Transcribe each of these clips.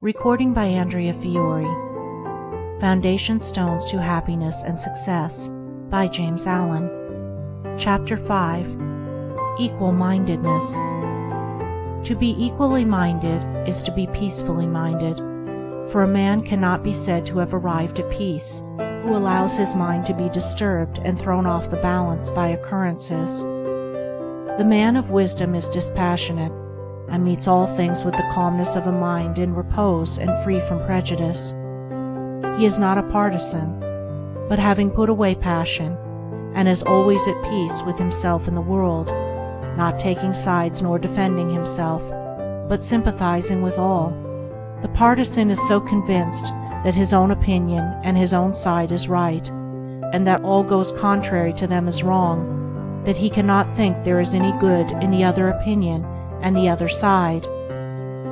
Recording by Andrea Fiore. Foundation Stones to Happiness and Success by James Allen. Chapter 5. Equal-mindedness. To be equally minded is to be peacefully minded, for a man cannot be said to have arrived at peace who allows his mind to be disturbed and thrown off the balance by occurrences. The man of wisdom is dispassionate, and meets all things with the calmness of a mind in repose and free from prejudice. He is not a partisan, but having put away passion, and is always at peace with himself and the world, not taking sides nor defending himself, but sympathizing with all. The partisan is so convinced that his own opinion and his own side is right, and that all goes contrary to them is wrong, that he cannot think there is any good in the other opinion and the other side.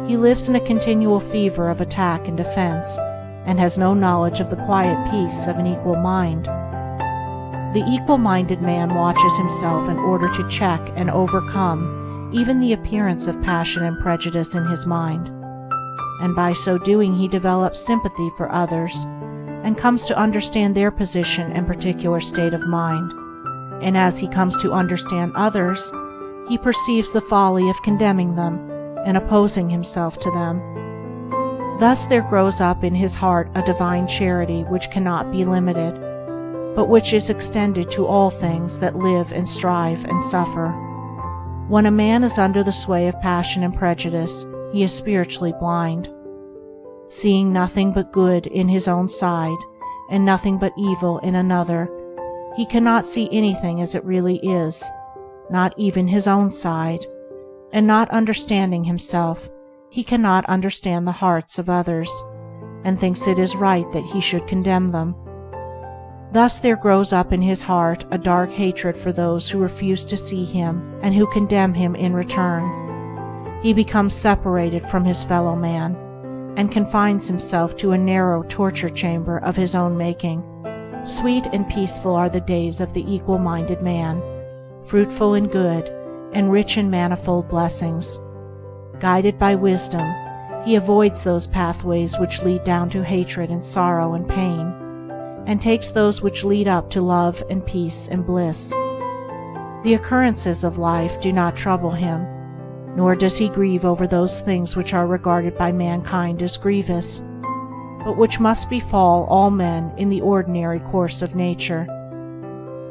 He lives in a continual fever of attack and defense, and has no knowledge of the quiet peace of an equal mind. The equal-minded man watches himself in order to check and overcome even the appearance of passion and prejudice in his mind, and by so doing he develops sympathy for others, and comes to understand their position and particular state of mind. And as he comes to understand others, he perceives the folly of condemning them and opposing himself to them. Thus there grows up in his heart a divine charity which cannot be limited, but which is extended to all things that live and strive and suffer. When a man is under the sway of passion and prejudice, he is spiritually blind. Seeing nothing but good in his own side, and nothing but evil in another, he cannot see anything as it really is, not even his own side, and not understanding himself, he cannot understand the hearts of others, and thinks it is right that he should condemn them. Thus there grows up in his heart a dark hatred for those who refuse to see him and who condemn him in return. He becomes separated from his fellow man, and confines himself to a narrow torture chamber of his own making. Sweet and peaceful are the days of the equal-minded man, fruitful in good, and rich in manifold blessings. Guided by wisdom, he avoids those pathways which lead down to hatred and sorrow and pain, and takes those which lead up to love and peace and bliss. The occurrences of life do not trouble him, nor does he grieve over those things which are regarded by mankind as grievous, but which must befall all men in the ordinary course of nature.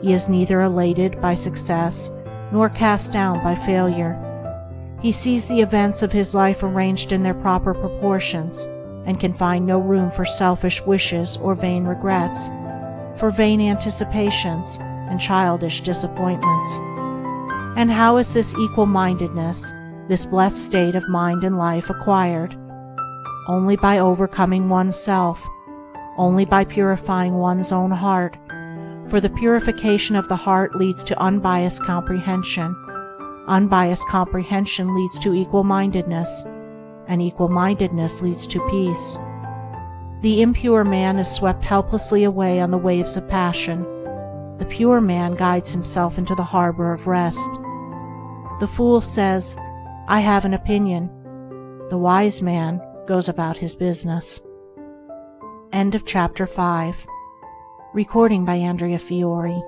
He is neither elated by success nor cast down by failure. He sees the events of his life arranged in their proper proportions, and can find no room for selfish wishes or vain regrets, for vain anticipations and childish disappointments. And how is this equal-mindedness, this blessed state of mind and life, acquired? Only by overcoming oneself, only by purifying one's own heart, for the purification of the heart leads to unbiased comprehension. Unbiased comprehension leads to equal-mindedness, and equal-mindedness leads to peace. The impure man is swept helplessly away on the waves of passion. The pure man guides himself into the harbor of rest. The fool says, "I have an opinion." The wise man goes about his business. End of Chapter 5. Recording by Andrea Fiore.